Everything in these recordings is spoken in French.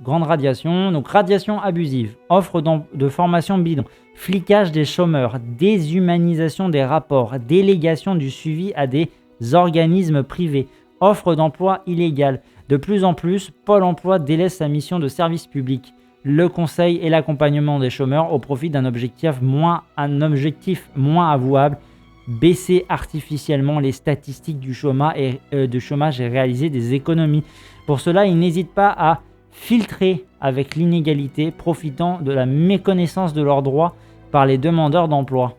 grande radiation. Donc radiation abusive, offre de formation bidon, flicage des chômeurs, déshumanisation des rapports, délégation du suivi à des organismes privés, offre d'emploi illégale. De plus en plus, Pôle emploi délaisse sa mission de service public, le conseil et l'accompagnement des chômeurs au profit d'un objectif moins avouable, baisser artificiellement les statistiques du chômage et réaliser des économies. Pour cela, il n'hésite pas à filtrer avec l'inégalité, profitant de la méconnaissance de leurs droits par les demandeurs d'emploi.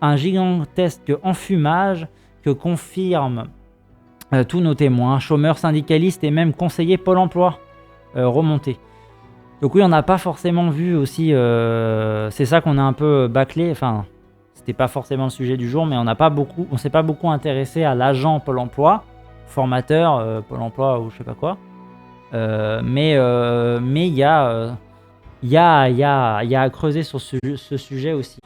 Un gigantesque enfumage que confirment tous nos témoins, chômeurs, syndicalistes et même conseillers Pôle emploi remontés. Donc oui, on n'a pas forcément vu aussi, c'est ça qu'on a un peu bâclé, enfin, c'était pas forcément le sujet du jour, mais on s'est pas beaucoup intéressé à l'agent Pôle emploi, formateur Pôle emploi ou je sais pas quoi, mais il y a à creuser sur ce sujet aussi.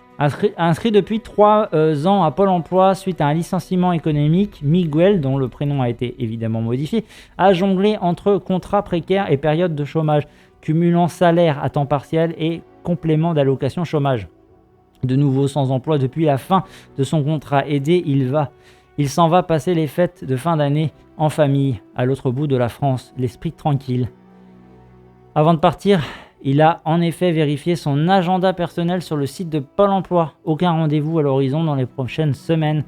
Inscrit depuis 3 ans à Pôle emploi suite à un licenciement économique, Miguel, dont le prénom a été évidemment modifié, a jonglé entre contrats précaires et période de chômage, cumulant salaire à temps partiel et complément d'allocation chômage. De nouveau sans emploi depuis la fin de son contrat aidé, il s'en va passer les fêtes de fin d'année en famille, à l'autre bout de la France, l'esprit tranquille. Avant de partir, il a en effet vérifié son agenda personnel sur le site de Pôle emploi. Aucun rendez-vous à l'horizon dans les prochaines semaines.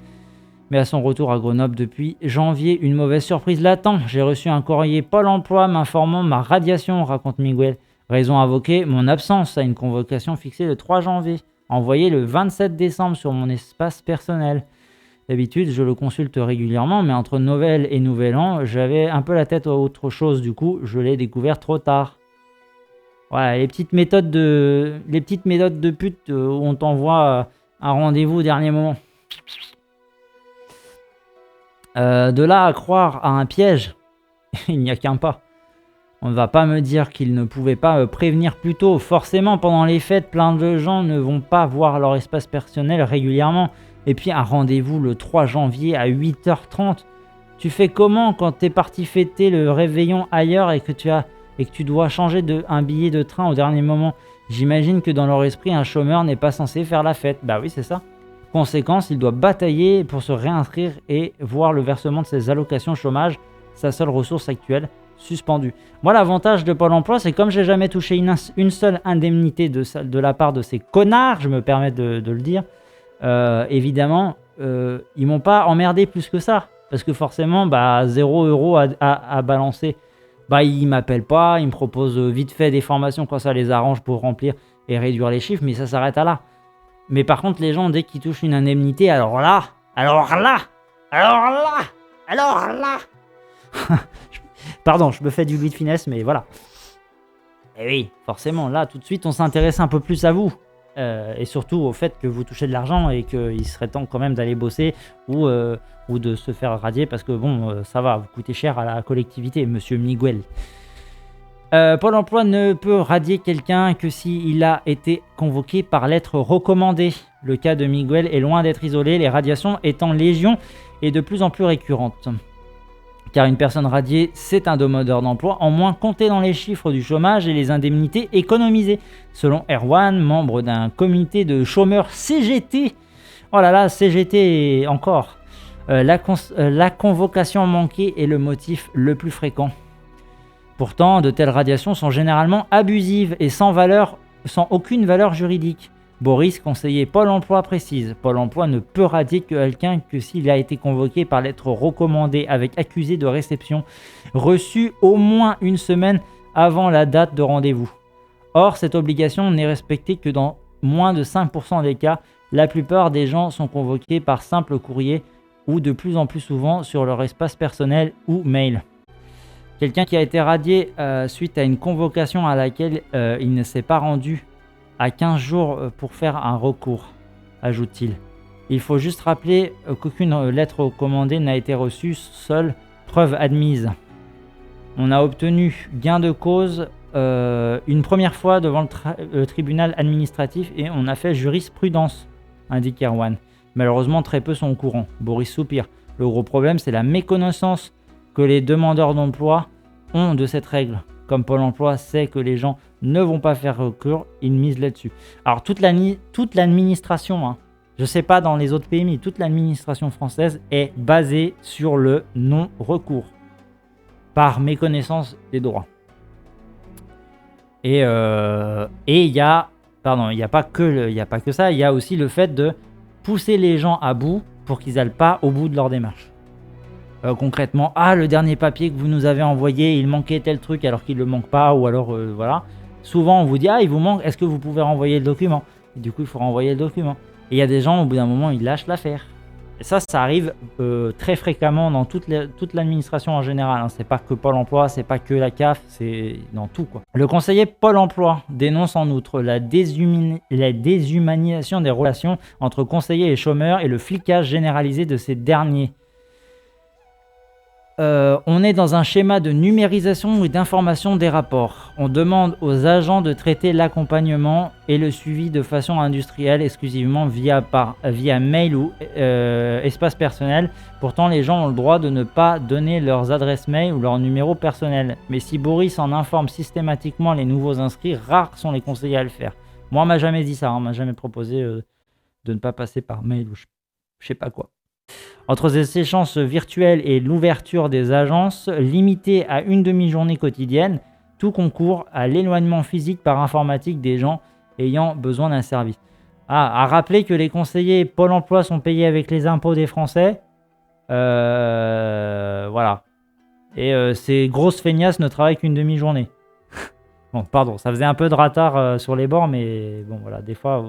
Mais à son retour à Grenoble depuis janvier, une mauvaise surprise l'attend. J'ai reçu un courrier Pôle emploi m'informant ma radiation, raconte Miguel. Raison invoquée, mon absence à une convocation fixée le 3 janvier, envoyée le 27 décembre sur mon espace personnel. D'habitude, je le consulte régulièrement, mais entre Noël et Nouvel An, j'avais un peu la tête à autre chose. Du coup, je l'ai découvert trop tard. Voilà, les petites méthodes de pute où on t'envoie un rendez-vous au dernier moment. De là à croire à un piège, il n'y a qu'un pas. On ne va pas me dire qu'il ne pouvait pas prévenir plus tôt. Forcément, pendant les fêtes, plein de gens ne vont pas voir leur espace personnel régulièrement. Et puis un rendez-vous le 3 janvier à 8h30. Tu fais comment quand t'es parti fêter le réveillon ailleurs et que tu dois changer un billet de train au dernier moment? J'imagine que dans leur esprit, un chômeur n'est pas censé faire la fête. Bah oui, c'est ça. Conséquence, il doit batailler pour se réinscrire et voir le versement de ses allocations chômage, sa seule ressource actuelle, suspendue. Moi, l'avantage de Pôle emploi, c'est comme j'ai jamais touché une seule indemnité de la part de ces connards, je me permets de le dire, évidemment, ils m'ont pas emmerdé plus que ça. Parce que forcément, 0 € à balancer. Ils m'appellent pas, ils me proposent vite fait des formations quand ça les arrange pour remplir et réduire les chiffres, mais ça s'arrête à là. Mais par contre, les gens, dès qu'ils touchent une indemnité, alors là Pardon, je me fais du bruit de finesse, mais voilà. Et oui, forcément, là, tout de suite, on s'intéresse un peu plus à vous. Et surtout au fait que vous touchez de l'argent et qu'il serait temps quand même d'aller bosser ou de se faire radier parce que ça va, vous coûtez cher à la collectivité, monsieur Miguel. Pôle emploi ne peut radier quelqu'un que s'il a été convoqué par lettre recommandée. Le cas de Miguel est loin d'être isolé, les radiations étant légion et de plus en plus récurrentes. Car une personne radiée, c'est un demandeur d'emploi en moins compté dans les chiffres du chômage et les indemnités économisées. Selon Erwan, membre d'un comité de chômeurs CGT, oh là là, CGT encore, la convocation manquée est le motif le plus fréquent. Pourtant, de telles radiations sont généralement abusives et sans aucune valeur juridique. Boris, conseiller Pôle emploi, précise: Pôle emploi ne peut radier quelqu'un que s'il a été convoqué par lettre recommandée avec accusé de réception, reçu au moins une semaine avant la date de rendez-vous. Or, cette obligation n'est respectée que dans moins de 5% des cas. La plupart des gens sont convoqués par simple courrier ou de plus en plus souvent sur leur espace personnel ou mail. Quelqu'un qui a été radié suite à une convocation à laquelle il ne s'est pas rendu à 15 jours pour faire un recours, ajoute-t-il. Il faut juste rappeler qu'aucune lettre recommandée n'a été reçue, seule preuve admise. On a obtenu gain de cause une première fois devant le tribunal administratif et on a fait jurisprudence, indique Erwan. Malheureusement, très peu sont au courant. Boris soupire. Le gros problème, c'est la méconnaissance que les demandeurs d'emploi ont de cette règle. comme Pôle emploi sait que les gens ne vont pas faire recours, il mise là-dessus. Alors toute l'administration, hein, je ne sais pas dans les autres pays, mais toute l'administration française est basée sur le non-recours, par méconnaissance des droits. Et il y a, pardon, il n'y a pas que ça, il y a aussi le fait de pousser les gens à bout pour qu'ils n'aillent pas au bout de leur démarche. Concrètement, le dernier papier que vous nous avez envoyé, il manquait tel truc alors qu'il ne le manque pas, ou alors voilà. Souvent on vous dit il vous manque, est-ce que vous pouvez renvoyer le document? Et du coup il faut renvoyer le document. Et il y a des gens au bout d'un moment ils lâchent l'affaire. Et ça arrive très fréquemment dans toute l'administration en général. Hein. C'est pas que Pôle emploi, c'est pas que la CAF, c'est dans tout quoi. Le conseiller Pôle emploi dénonce en outre la déshumanisation des relations entre conseillers et chômeurs et le flicage généralisé de ces derniers. On est dans un schéma de numérisation et d'information des rapports. On demande aux agents de traiter l'accompagnement et le suivi de façon industrielle exclusivement via mail ou espace personnel. Pourtant, les gens ont le droit de ne pas donner leurs adresses mail ou leur numéro personnel. Mais si Boris en informe systématiquement les nouveaux inscrits, rares sont les conseillers à le faire. Moi, on m'a jamais dit ça, on m'a jamais proposé de ne pas passer par mail ou je sais pas quoi. Entre ces échanges virtuels et l'ouverture des agences, limitées à une demi-journée quotidienne, tout concourt à l'éloignement physique par informatique des gens ayant besoin d'un service. À rappeler que les conseillers Pôle emploi sont payés avec les impôts des Français. Voilà. Et ces grosses feignasses ne travaillent qu'une demi-journée. Bon, pardon, ça faisait un peu de ratard sur les bords, mais bon, voilà. Des fois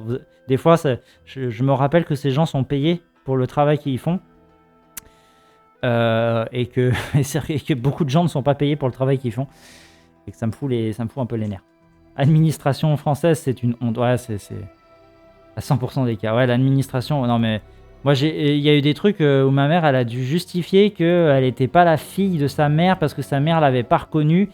je me rappelle que ces gens sont payés pour le travail qu'ils font. Et que beaucoup de gens ne sont pas payés pour le travail qu'ils font. Et que ça me fout un peu les nerfs. Administration française, c'est une honte. Ouais, c'est à 100% des cas. Ouais, l'administration, non mais... Moi, il y a eu des trucs où ma mère, elle a dû justifier qu'elle n'était pas la fille de sa mère parce que sa mère l'avait pas reconnue.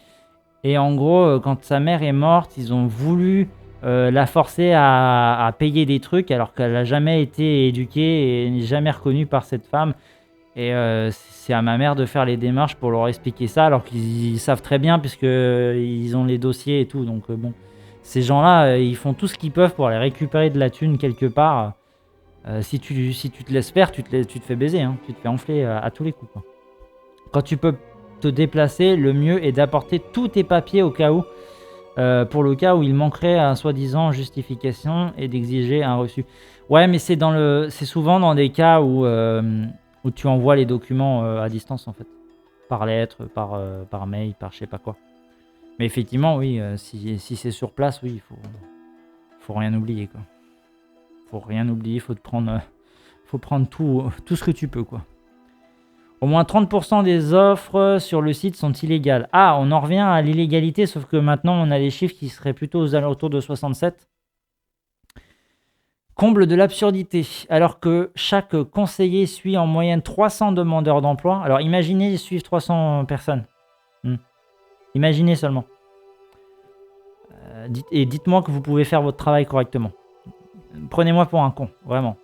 Et en gros, quand sa mère est morte, ils ont voulu la forcer à payer des trucs alors qu'elle n'a jamais été éduquée et n'est jamais reconnue par cette femme. Et c'est à ma mère de faire les démarches pour leur expliquer ça alors qu'ils savent très bien puisqu'ils ont les dossiers et tout. Donc bon, ces gens-là, ils font tout ce qu'ils peuvent pour aller récupérer de la thune quelque part. Si tu te laisses faire, tu te fais baiser, hein. Tu te fais enfler à tous les coups, quoi. Quand tu peux te déplacer, le mieux est d'apporter tous tes papiers au cas où, pour le cas où il manquerait un soi-disant justification et d'exiger un reçu. Ouais, mais c'est souvent dans des cas où tu envoies les documents à distance en fait, par lettre, par mail, par je sais pas quoi. Mais effectivement, oui, si c'est sur place, oui, il faut rien oublier quoi. Faut rien oublier, faut prendre tout ce que tu peux quoi. Au moins 30% des offres sur le site sont illégales. On en revient à l'illégalité, sauf que maintenant on a les chiffres qui seraient plutôt aux alentours de 67. Comble de l'absurdité, alors que chaque conseiller suit en moyenne 300 demandeurs d'emploi. Alors imaginez suivre 300 personnes. Imaginez seulement. Dites-moi que vous pouvez faire votre travail correctement. Prenez-moi pour un con, vraiment.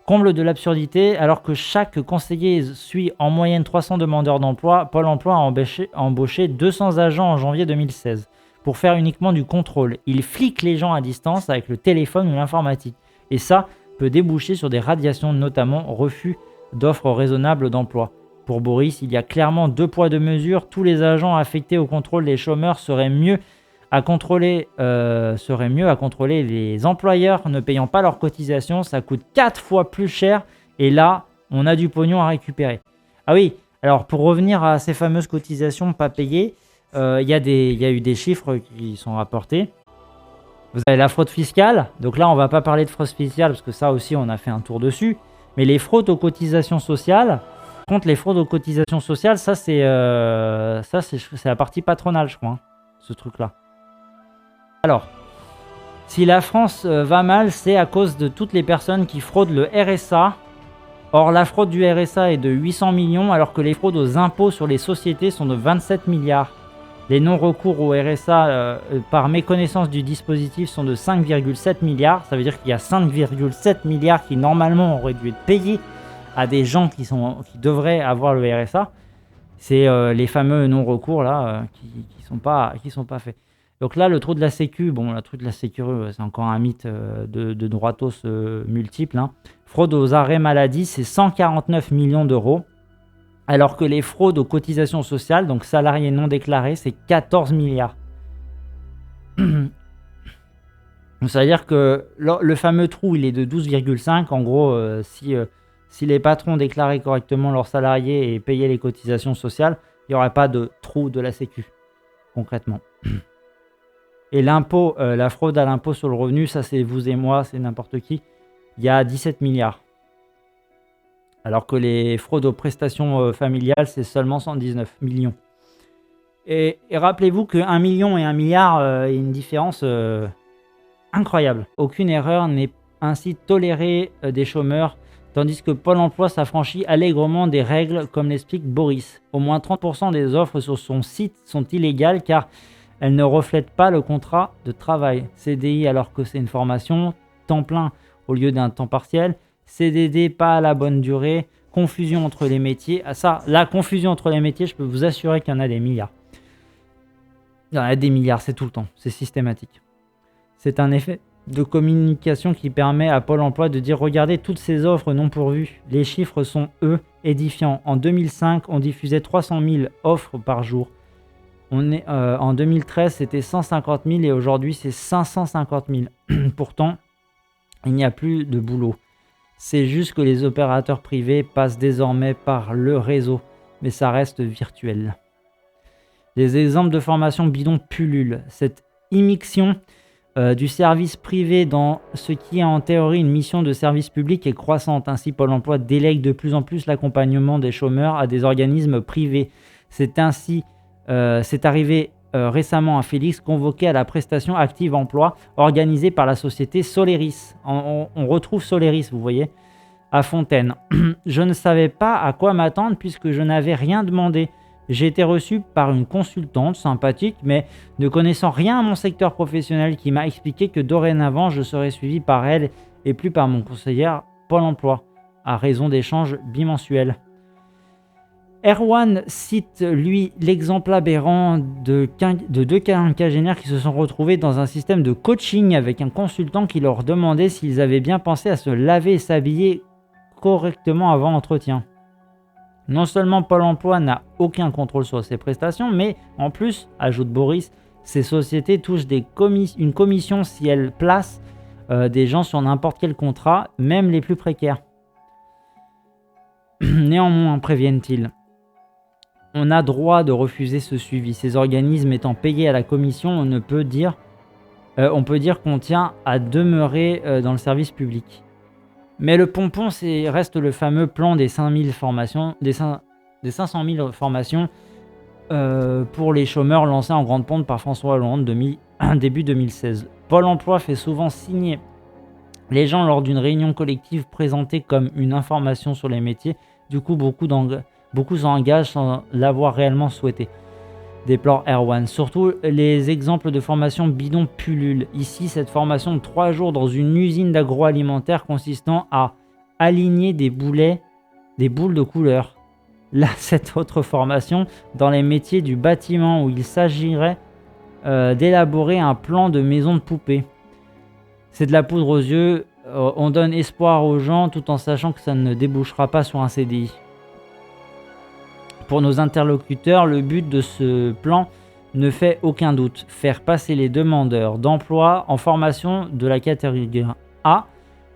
Comble de l'absurdité, alors que chaque conseiller suit en moyenne 300 demandeurs d'emploi, Pôle emploi a embauché 200 agents en janvier 2016 pour faire uniquement du contrôle. Il flique les gens à distance avec le téléphone ou l'informatique. Et ça peut déboucher sur des radiations, notamment refus d'offres raisonnables d'emploi. Pour Boris, il y a clairement 2 poids 2 mesures. Tous les agents affectés au contrôle des chômeurs seraient mieux à contrôler les employeurs ne payant pas leurs cotisations. Ça coûte 4 fois plus cher et là, on a du pognon à récupérer. Ah oui, alors pour revenir à ces fameuses cotisations pas payées, il y a eu des chiffres qui sont rapportés. Vous avez la fraude fiscale. Donc là, on ne va pas parler de fraude fiscale parce que ça aussi, on a fait un tour dessus. Mais les fraudes aux cotisations sociales, contre les fraudes aux cotisations sociales, ça c'est la partie patronale, je crois, hein, ce truc-là. Alors, si la France va mal, c'est à cause de toutes les personnes qui fraudent le RSA. Or, la fraude du RSA est de 800 millions, alors que les fraudes aux impôts sur les sociétés sont de 27 milliards. Les non-recours au RSA par méconnaissance du dispositif sont de 5,7 milliards. Ça veut dire qu'il y a 5,7 milliards qui normalement auraient dû être payés à des gens qui devraient avoir le RSA. C'est les fameux non-recours là qui sont pas faits. Donc là, le trou de la sécu, bon, le trou de la sécu, c'est encore un mythe de droitos multiples, hein. Fraude aux arrêts maladie, c'est 149 millions d'euros, alors que les fraudes aux cotisations sociales, donc salariés non déclarés, c'est 14 milliards. Donc ça veut dire que le fameux trou, il est de 12,5. En gros, si les patrons déclaraient correctement leurs salariés et payaient les cotisations sociales, il n'y aurait pas de trou de la sécu, concrètement. Et l'impôt, la fraude à l'impôt sur le revenu, ça c'est vous et moi, c'est n'importe qui, il y a 17 milliards. Alors que les fraudes aux prestations familiales, c'est seulement 119 millions. Et rappelez-vous que 1 million et 1 milliard, il y a une différence incroyable. Aucune erreur n'est ainsi tolérée des chômeurs, tandis que Pôle emploi s'affranchit allègrement des règles, comme l'explique Boris. Au moins 30% des offres sur son site sont illégales car elles ne reflètent pas le contrat de travail. CDI alors que c'est une formation, temps plein au lieu d'un temps partiel, CDD pas à la bonne durée, confusion entre les métiers. Ah ça, la confusion entre les métiers, je peux vous assurer qu'il y en a des milliards. Il y en a des milliards, c'est tout le temps, c'est systématique. C'est un effet de communication qui permet à Pôle emploi de dire « Regardez toutes ces offres non pourvues. Les chiffres sont, eux, édifiants. En 2005, on diffusait 300 000 offres par jour. En 2013, c'était 150 000 et aujourd'hui, c'est 550 000. Pourtant, il n'y a plus de boulot. C'est juste que les opérateurs privés passent désormais par le réseau, mais ça reste virtuel. » Les exemples de formation bidon pullulent. Cette immixtion du service privé dans ce qui est en théorie une mission de service public est croissante. Ainsi, Pôle emploi délègue de plus en plus l'accompagnement des chômeurs à des organismes privés. C'est arrivé récemment à Félix, convoqué à la prestation Active Emploi organisée par la société Soleris. On retrouve Soleris, vous voyez, à Fontaine. Je ne savais pas à quoi m'attendre puisque je n'avais rien demandé. J'ai été reçu par une consultante sympathique, mais ne connaissant rien à mon secteur professionnel, qui m'a expliqué que dorénavant, je serais suivi par elle et plus par mon conseiller Pôle emploi, à raison d'échanges bimensuels. Erwan cite, lui, l'exemple aberrant de deux quinquagénaires qui se sont retrouvés dans un système de coaching avec un consultant qui leur demandait s'ils avaient bien pensé à se laver et s'habiller correctement avant l'entretien. Non seulement Pôle emploi n'a aucun contrôle sur ses prestations, mais en plus, ajoute Boris, ces sociétés touchent une commission si elles placent des gens sur n'importe quel contrat, même les plus précaires. Néanmoins, préviennent-ils, on a droit de refuser ce suivi. Ces organismes étant payés à la commission, on peut dire qu'on tient à demeurer dans le service public. Mais le pompon, reste le fameux plan des 500 000 formations, des 500 000 formations pour les chômeurs lancés en grande pompe par François Hollande début 2016. Pôle emploi fait souvent signer les gens lors d'une réunion collective présentée comme une information sur les métiers. Du coup, beaucoup s'engagent sans l'avoir réellement souhaité. Déplore Erwan. Surtout, les exemples de formation bidon pullulent. Ici, cette formation de 3 jours dans une usine d'agroalimentaire consistant à aligner des boules de couleur. Là, cette autre formation dans les métiers du bâtiment où il s'agirait d'élaborer un plan de maison de poupée. C'est de la poudre aux yeux. On donne espoir aux gens tout en sachant que ça ne débouchera pas sur un CDI. Pour nos interlocuteurs, le but de ce plan ne fait aucun doute. Faire passer les demandeurs d'emploi en formation de la catégorie A,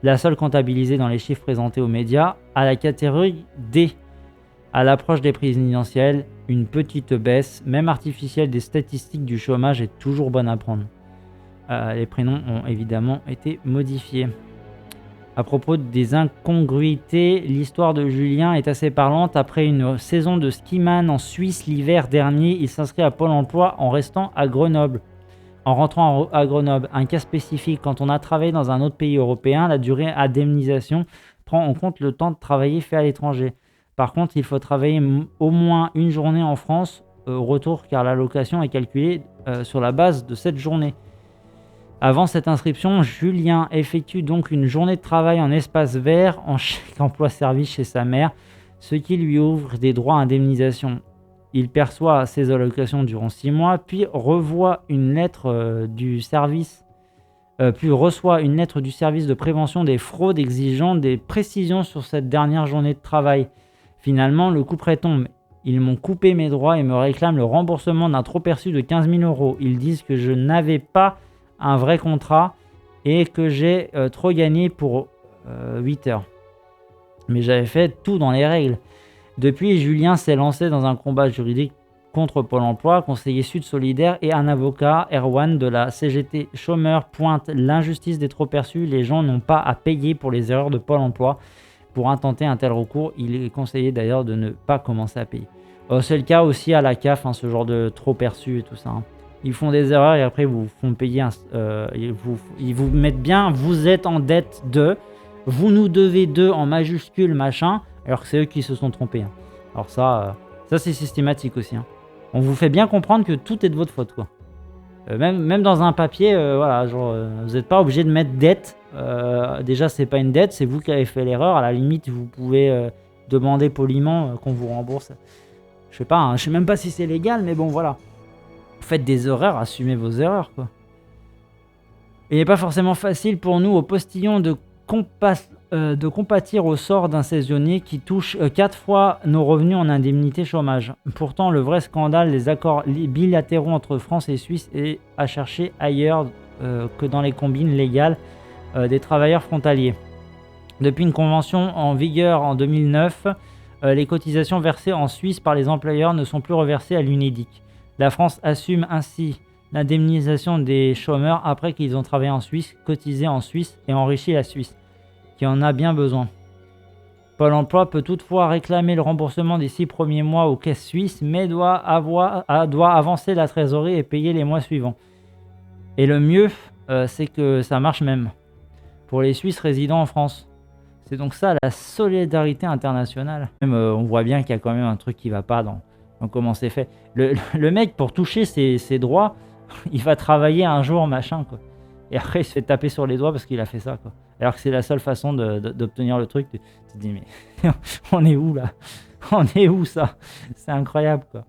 la seule comptabilisée dans les chiffres présentés aux médias, à la catégorie D. À l'approche des présidentielles, une petite baisse, même artificielle, des statistiques du chômage est toujours bonne à prendre. Les prénoms ont évidemment été modifiés. À propos des incongruités, l'histoire de Julien est assez parlante. Après une saison de skiman en Suisse l'hiver dernier, il s'inscrit à Pôle emploi en rentrant à Grenoble. Un cas spécifique, quand on a travaillé dans un autre pays européen, la durée d'indemnisation prend en compte le temps de travailler fait à l'étranger. Par contre, il faut travailler au moins une journée en France au retour car l'allocation est calculée sur la base de cette journée. Avant cette inscription, Julien effectue donc une journée de travail en espace vert en chèque emploi-service chez sa mère, ce qui lui ouvre des droits à indemnisation. Il perçoit ses allocations durant 6 mois, puis reçoit une lettre du service de prévention des fraudes exigeant des précisions sur cette dernière journée de travail. Finalement, le couperet tombe. Ils m'ont coupé mes droits et me réclament le remboursement d'un trop-perçu de 15 000 €. Ils disent que je n'avais pas un vrai contrat et que j'ai trop gagné pour 8 heures. Mais j'avais fait tout dans les règles. Depuis, Julien s'est lancé dans un combat juridique contre Pôle emploi. Conseiller Sud Solidaire et un avocat, Erwan de la CGT Chômeurs, pointe l'injustice des trop-perçus. Les gens n'ont pas à payer pour les erreurs de Pôle emploi. Pour intenter un tel recours, il est conseillé d'ailleurs de ne pas commencer à payer. C'est le cas aussi à la CAF, ce genre de trop-perçus et tout ça. Ils font des erreurs et après ils vous font payer. Ils vous mettent bien, vous êtes en dette de, vous nous devez de en majuscule machin, alors que c'est eux qui se sont trompés. Alors ça c'est systématique aussi. On vous fait bien comprendre que tout est de votre faute, quoi. Même dans un papier, voilà, genre, vous n'êtes pas obligé de mettre dette. Déjà, c'est pas une dette, c'est vous qui avez fait l'erreur. À la limite, vous pouvez demander poliment qu'on vous rembourse. Je sais pas, je sais même pas si c'est légal, mais bon, voilà. Vous faites des erreurs, assumez vos erreurs, quoi. Il n'est pas forcément facile pour nous, aux postillons, de compatir au sort d'un saisonnier qui touche 4 fois nos revenus en indemnité chômage. Pourtant, le vrai scandale, les accords bilatéraux entre France et Suisse est à chercher ailleurs que dans les combines légales des travailleurs frontaliers. Depuis une convention en vigueur en 2009, les cotisations versées en Suisse par les employeurs ne sont plus reversées à l'UNEDIC. La France assume ainsi l'indemnisation des chômeurs après qu'ils ont travaillé en Suisse, cotisé en Suisse et enrichi la Suisse, qui en a bien besoin. Pôle emploi peut toutefois réclamer le remboursement des 6 premiers mois aux caisses suisses, mais doit avancer la trésorerie et payer les mois suivants. Et le mieux, c'est que ça marche même pour les Suisses résidant en France. C'est donc ça la solidarité internationale. Même, on voit bien qu'il y a quand même un truc qui ne va pas dans comment c'est fait. Le mec, pour toucher ses droits, il va travailler un jour, machin, quoi. Et après, il se fait taper sur les doigts parce qu'il a fait ça, quoi. Alors que c'est la seule façon d'obtenir le truc. Tu te dis, mais on est où là? On est où ça? C'est incroyable, quoi.